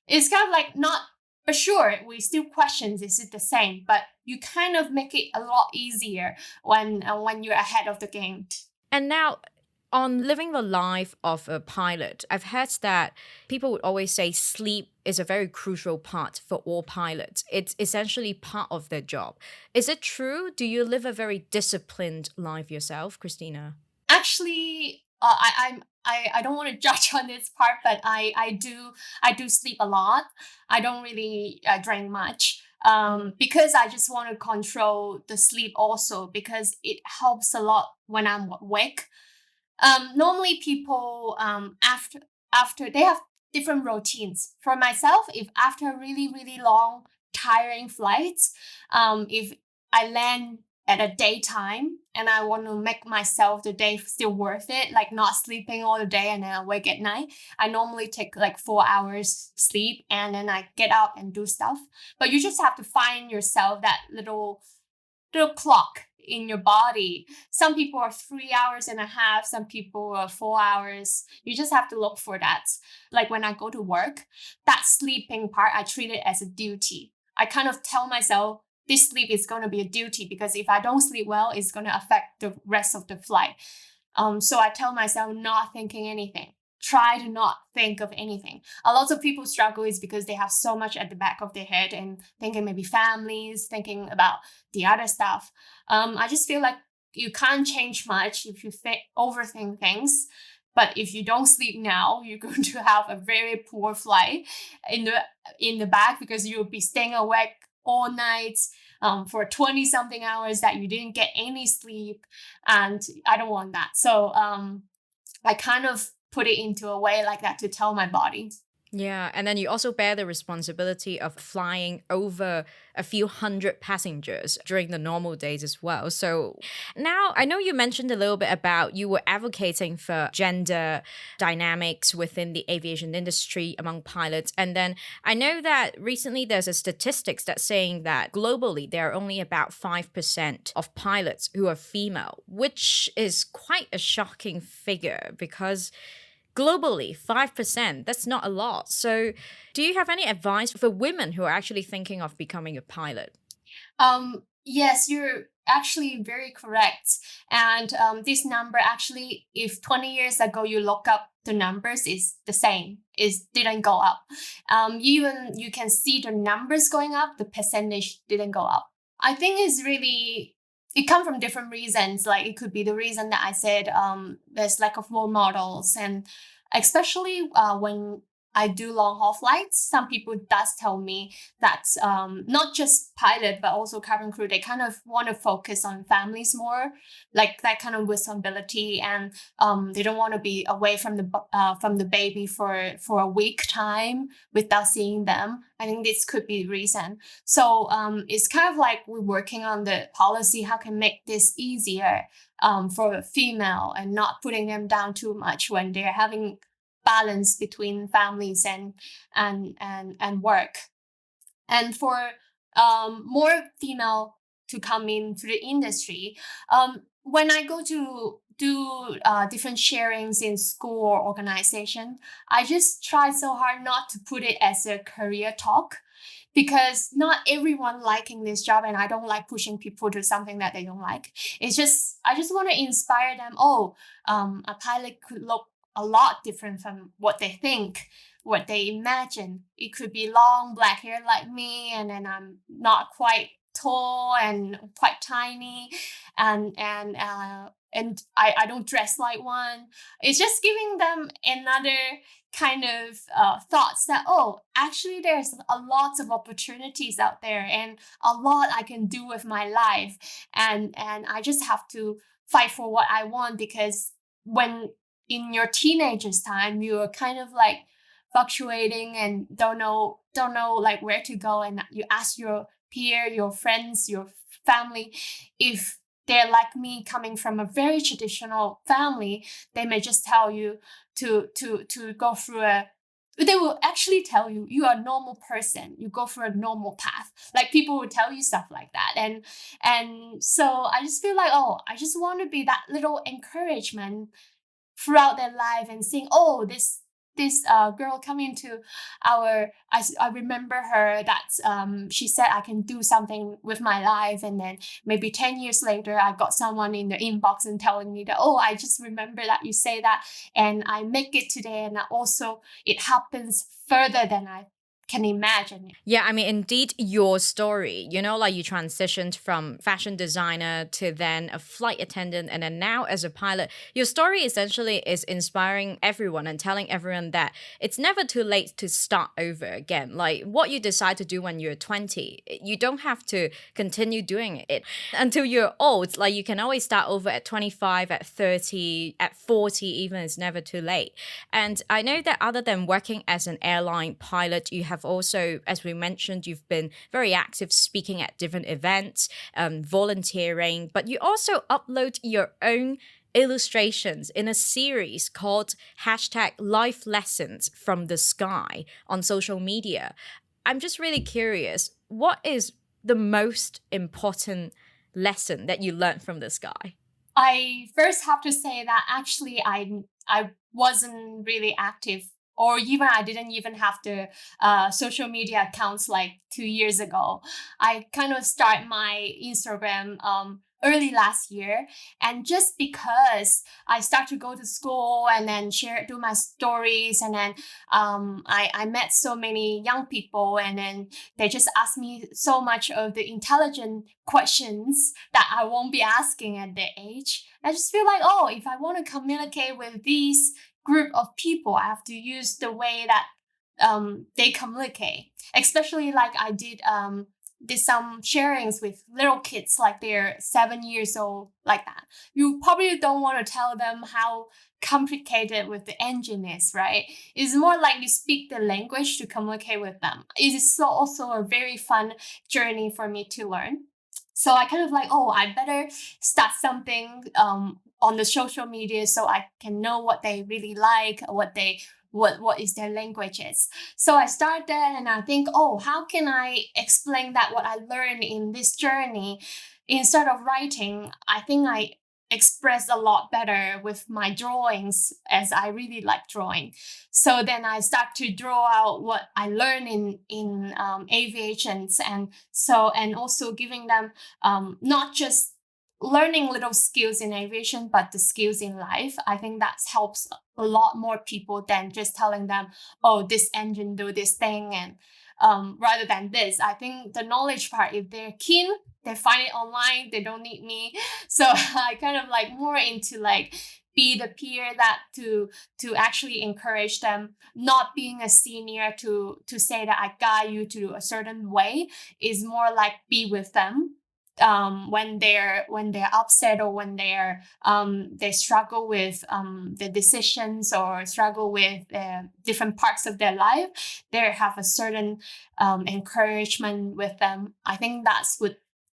it's kind of like not, but sure, we still question, is it the same? But you kind of make it a lot easier when you're ahead of the game. And now, on living the life of a pilot, I've heard that people would always say sleep is a very crucial part for all pilots. It's essentially part of their job. Is it true? Do you live a very disciplined life yourself, Christina? Actually, I don't want to judge on this part, but I do sleep a lot. I don't really drink much. Because I just want to control the sleep also because it helps a lot when I'm awake. Normally people after they have different routines. For myself, if after really really long tiring flights, if I land at a daytime and I want to make myself the day still worth it, like not sleeping all the day and then I wake at night, I normally take like 4 hours sleep and then I get up and do stuff. But you just have to find yourself that little clock in your body. Some people are 3 hours and a half, some people are 4 hours. You just have to look for that. Like when I go to work, that sleeping part, I treat it as a duty. I kind of tell myself this sleep is going to be a duty because if I don't sleep well, it's going to affect the rest of the flight. So I tell myself not thinking anything. Try to not think of anything. A lot of people struggle is because they have so much at the back of their head and thinking maybe families, thinking about the other stuff. I just feel like you can't change much if you overthink things. But if you don't sleep now, you're going to have a very poor flight in the back because you'll be staying awake all night for 20 something hours that you didn't get any sleep. And I don't want that. So I kind of put it into a way like that to tell my body. Yeah, and then you also bear the responsibility of flying over a few hundred passengers during the normal days as well. So now I know you mentioned a little bit about you were advocating for gender dynamics within the aviation industry among pilots. And then I know that recently there's a statistics that's saying that globally there are only about 5% of pilots who are female, which is quite a shocking figure because globally, 5%, that's not a lot. So, do you have any advice for women who are actually thinking of becoming a pilot? Yes, you're actually very correct. And this number actually, if 20 years ago you look up the numbers, is the same. It didn't go up. Even you can see the numbers going up, the percentage didn't go up. I think it's really it come from different reasons. Like it could be the reason that I said there's lack of role models, and especially when I do long haul flights, some people does tell me that not just pilot but also cabin crew, they kind of want to focus on families more, like that kind of responsibility, and they don't want to be away from the baby for a week time without seeing them. I think this could be the reason. So it's kind of like we're working on the policy, how can make this easier for a female and not putting them down too much when they're having balance between families and work. And for more female to come into the industry, when I go to do different sharings in school or organization, I just try so hard not to put it as a career talk because not everyone liking this job, and I don't like pushing people to something that they don't like. It's just I just want to inspire them. Oh, a pilot could look a lot different from what they think, what they imagine. It could be long black hair like me, and then I'm not quite tall and quite tiny, and I don't dress like one. It's just giving them another kind of thoughts that, oh, actually there's a lot of opportunities out there and a lot I can do with my life, and I just have to fight for what I want. Because when in your teenagers time you're kind of like fluctuating and don't know like where to go, and you ask your peer, your friends, your family, if they're like me coming from a very traditional family, they may just tell you to go through they will actually tell you you are a normal person, you go through a normal path. Like people will tell you stuff like that. And so I just feel like, oh, I just want to be that little encouragement throughout their life and seeing, oh, this girl coming to I remember her that she said I can do something with my life, and then maybe 10 years later I got someone in the inbox and telling me that, oh, I just remember that you say that and I make it today, and also it happens further than I can imagine. Yeah, I mean, indeed, your story, like you transitioned from fashion designer to then a flight attendant and then now as a pilot. Your story essentially is inspiring everyone and telling everyone that it's never too late to start over again. Like what you decide to do when you're 20, you don't have to continue doing it until you're old. Like you can always start over at 25, at 30, at 40 even. It's never too late. And I know that other than working as an airline pilot, you have also, as we mentioned, you've been very active speaking at different events, volunteering, but you also upload your own illustrations in a series called #Life Lessons from the Sky on social media. I'm just really curious, what is the most important lesson that you learned from the sky? I first have to say that actually I wasn't really active, or even I didn't even have the social media accounts like 2 years ago. I kind of start my Instagram early last year, and just because I start to go to school and then do my stories, and then I met so many young people, and then they just ask me so much of the intelligent questions that I won't be asking at their age. I just feel like, oh, if I want to communicate with these group of people, I have to use the way that they communicate. Especially like I did some sharings with little kids, like they're 7 years old, like that. You probably don't want to tell them how complicated with the engine is, right? It's more like you speak the language to communicate with them. It is also a very fun journey for me to learn. So I kind of like, oh, I better start something on the social media so I can know what they really like, what is their languages. So I started there, and I think, oh, how can I explain that what I learned in this journey? Instead of writing, I think I express a lot better with my drawings, as I really like drawing. So then I start to draw out what I learned in aviations, and also giving them not just learning little skills in aviation, but the skills in life. I think that helps a lot more people than just telling them, oh, this engine do this thing, and rather than this. I think the knowledge part, if they're keen, they find it online, they don't need me. So I kind of like more into like be the peer that to actually encourage them, not being a senior to say that I guide you to a certain way, is more like be with them when they're upset, or when they struggle with the decisions, or struggle with different parts of their life. They have a certain encouragement with them. I think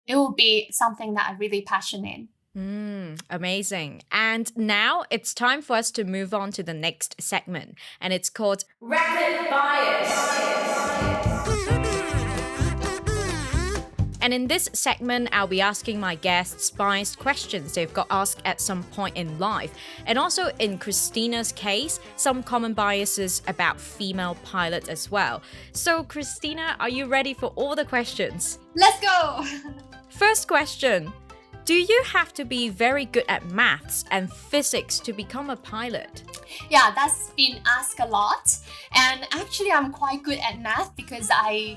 it will be something that I'm really passionate in. Amazing. And now it's time for us to move on to the next segment, and it's called Rapid Bias. And in this segment, I'll be asking my guests biased questions they've got asked at some point in life. And also in Christina's case, some common biases about female pilots as well. So Christina, are you ready for all the questions? Let's go! First question. Do you have to be very good at maths and physics to become a pilot? Yeah, that's been asked a lot. And actually, I'm quite good at math because I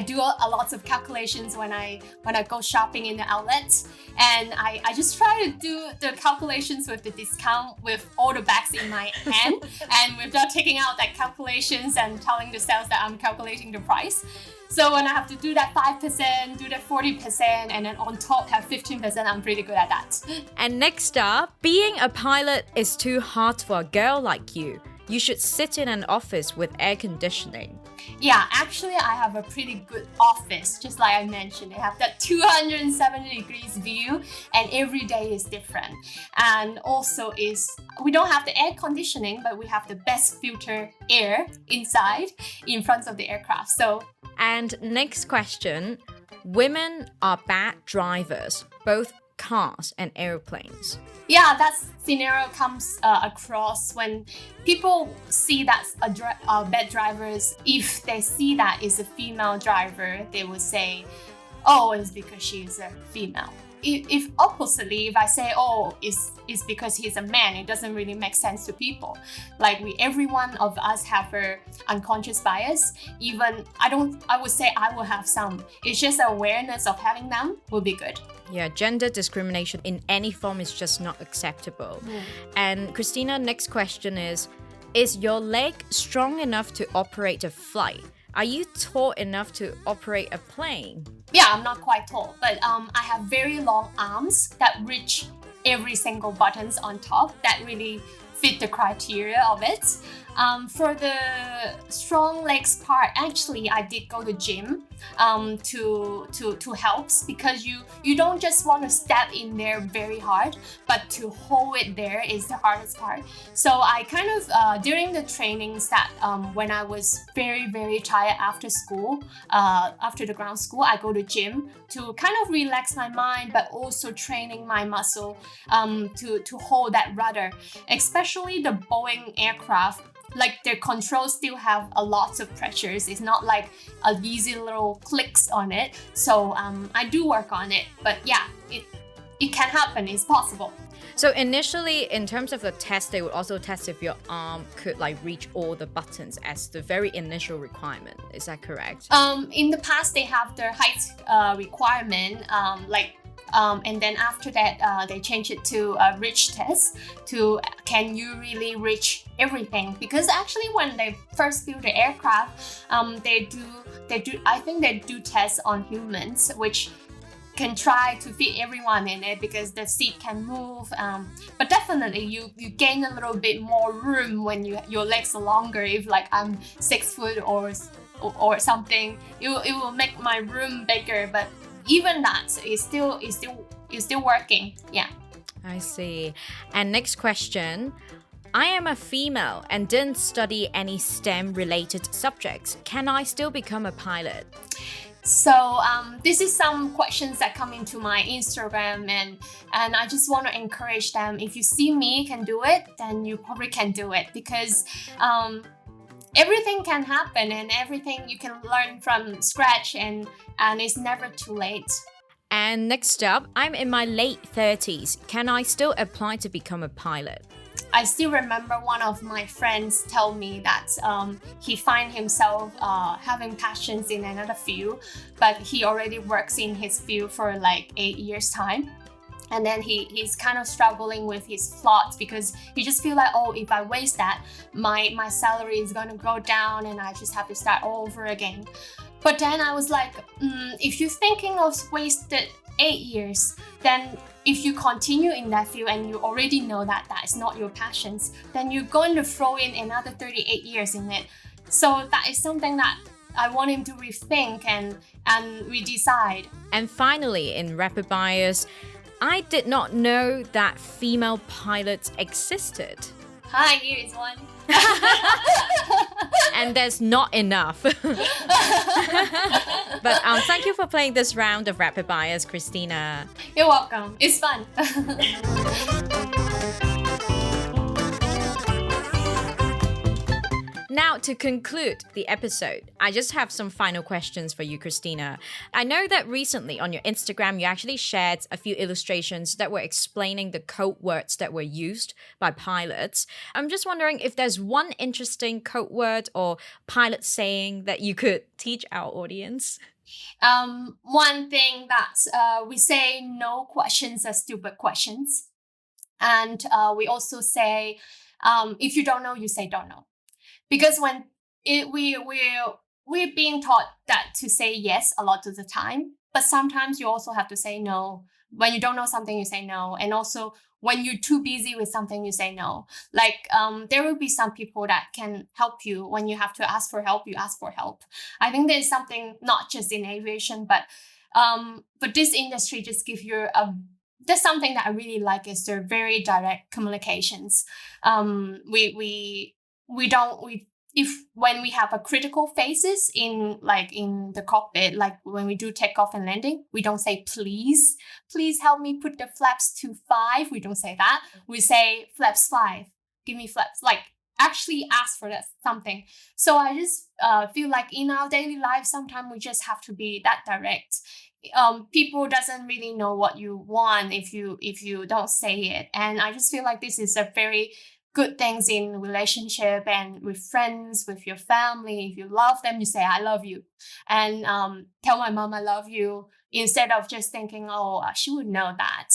do a lot of calculations when I go shopping in the outlets. And I just try to do the calculations with the discount with all the bags in my hand and without taking out that calculations and telling the sales that I'm calculating the price. So when I have to do that 5%, do that 40%, and then on top have 15%, I'm pretty good at that. And next up, being a pilot is too hard for a girl like you. you should sit in an office with air conditioning. Yeah, actually, I have a pretty good office. Just like I mentioned, I have that 270 degrees view, and every day is different. And also, we don't have the air conditioning, but we have the best filter air inside, in front of the aircraft. So, And next question, women are bad drivers, both cars and airplanes. yeah, that scenario comes across when people see that bad drivers. If they see that is a female driver, they will say, "Oh, it's because she's a female." If oppositely, if I say, "Oh, it's because he's a man," it doesn't really make sense to people. Like every one of us have a unconscious bias. Even I would say I will have some. It's just awareness of having them will be good. Yeah, gender discrimination in any form is just not acceptable. And Christina, next question is your leg strong enough to operate a flight? Are you tall enough to operate a plane? Yeah, I'm not quite tall, but I have very long arms that reach every single buttons on top that really fit the criteria of it. For the strong legs part, actually, I did go to gym to help, because you don't just want to step in there very hard, but to hold it there is the hardest part. So I kind of during the trainings that when I was very, very tired after school, after the ground school, I go to gym to kind of relax my mind, but also training my muscle to hold that rudder, especially the Boeing aircraft. Like their controls still have a lot of pressures. It's not like a easy little clicks on it. So I do work on it. But yeah, it can happen. It's possible. So initially, in terms of the test, they would also test if your arm could like reach all the buttons as the very initial requirement. Is that correct? In the past, they have their height requirement, and then after that, they change it to a reach test to can you really reach everything? Because actually, when they first build the aircraft, they do. I think they do tests on humans, which can try to fit everyone in it because the seat can move. But definitely, you gain a little bit more room when your legs are longer. If like I'm 6 foot or something, it will make my room bigger. But even that is still working. Yeah. I see. And next question. I am a female and didn't study any STEM related subjects. Can I still become a pilot? So this is some questions that come into my Instagram, and I just want to encourage them. If you see me can do it, then you probably can do it, because everything can happen, and everything you can learn from scratch, and it's never too late. And next up, I'm in my late 30s. Can I still apply to become a pilot? I still remember one of my friends tell me that he find himself having passions in another field, but he already works in his field for like 8 years time. And then he's kind of struggling with his plots because he just feel like, oh, if I waste that, my salary is going to go down and I just have to start all over again. But then I was like, if you're thinking of wasted 8 years, then if you continue in that field and you already know that is not your passions, then you're going to throw in another 38 years in it. So that is something that I want him to rethink and redecide. And finally, in Rapid Bias, I did not know that female pilots existed. Hi, here is one. And there's not enough. But thank you for playing this round of Rapid Bias, Christina. You're welcome. It's fun. Now, to conclude the episode, I just have some final questions for you, Christina. I know that recently on your Instagram, you actually shared a few illustrations that were explaining the code words that were used by pilots. I'm just wondering if there's one interesting code word or pilot saying that you could teach our audience. One thing that we say, no questions are stupid questions. And we also say, if you don't know, you say don't know. Because when we're being taught that to say yes a lot of the time, but sometimes you also have to say no. When you don't know something, you say no. And also when you're too busy with something, you say no. Like there will be some people that can help you when you have to ask for help. You ask for help. I think there's something not just in aviation, but this industry just give you there's something that I really like is their very direct communications. If when we have a critical phases in the cockpit, like when we do takeoff and landing, we don't say please help me put the flaps to 5. We don't say that. We say flaps 5. Give me flaps. Like actually ask for that something. So I just feel like in our daily life, sometimes we just have to be that direct. People doesn't really know what you want if you don't say it, and I just feel like this is a very good things in relationship and with friends, with your family. If you love them, you say I love you, and tell my mom I love you, instead of just thinking, oh, she would know that.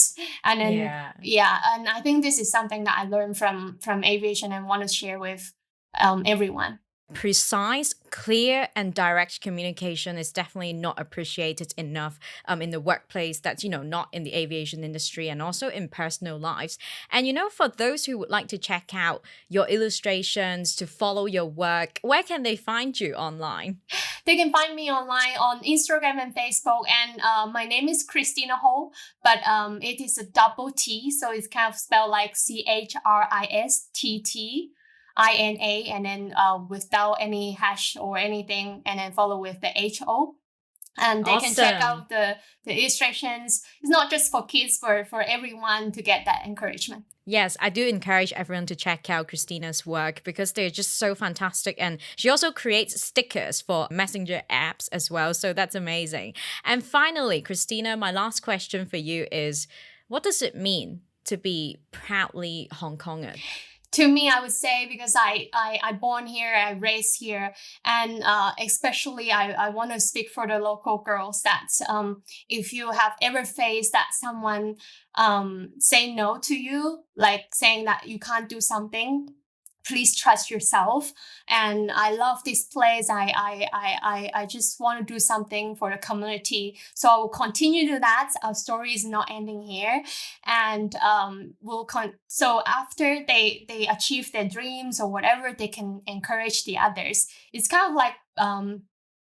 And then and I think this is something that I learned from aviation and want to share with everyone. Precise, clear, and direct communication is definitely not appreciated enough in the workplace that's, not in the aviation industry and also in personal lives. And, for those who would like to check out your illustrations, to follow your work, where can they find you online? They can find me online on Instagram and Facebook. And my name is Christina Ho, but it is a double T. So it's kind of spelled like CHRISTTINA, and then without any hash or anything, and then follow with the HO. And they can check out the illustrations. It's not just for kids, for everyone to get that encouragement. Yes, I do encourage everyone to check out Christina's work because they're just so fantastic. And she also creates stickers for messenger apps as well. So that's amazing. And finally, Christina, my last question for you is, what does it mean to be proudly Hong Konger? To me, I would say, because I born here, I raised here, and especially I want to speak for the local girls that if you have ever faced that someone say no to you, like saying that you can't do something, please trust yourself. And I love this place. I just want to do something for the community. So I will continue to that. Our story is not ending here. And so after they achieve their dreams or whatever, they can encourage the others. It's kind of like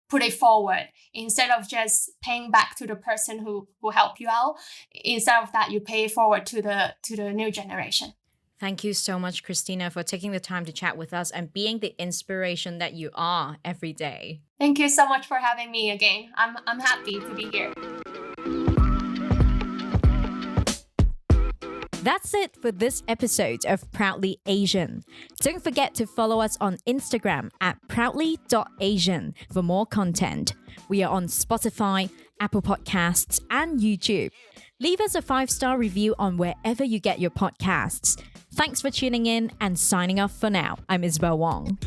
put it forward instead of just paying back to the person who helped you out. Instead of that, you pay it forward to the new generation. Thank you so much, Christina, for taking the time to chat with us and being the inspiration that you are every day. Thank you so much for having me again. I'm happy to be here. That's it for this episode of Proudly Asian. Don't forget to follow us on Instagram at proudly.asian for more content. We are on Spotify, Apple Podcasts, and YouTube. Leave us a 5-star review on wherever you get your podcasts. Thanks for tuning in and signing off for now. I'm Isabel Wong.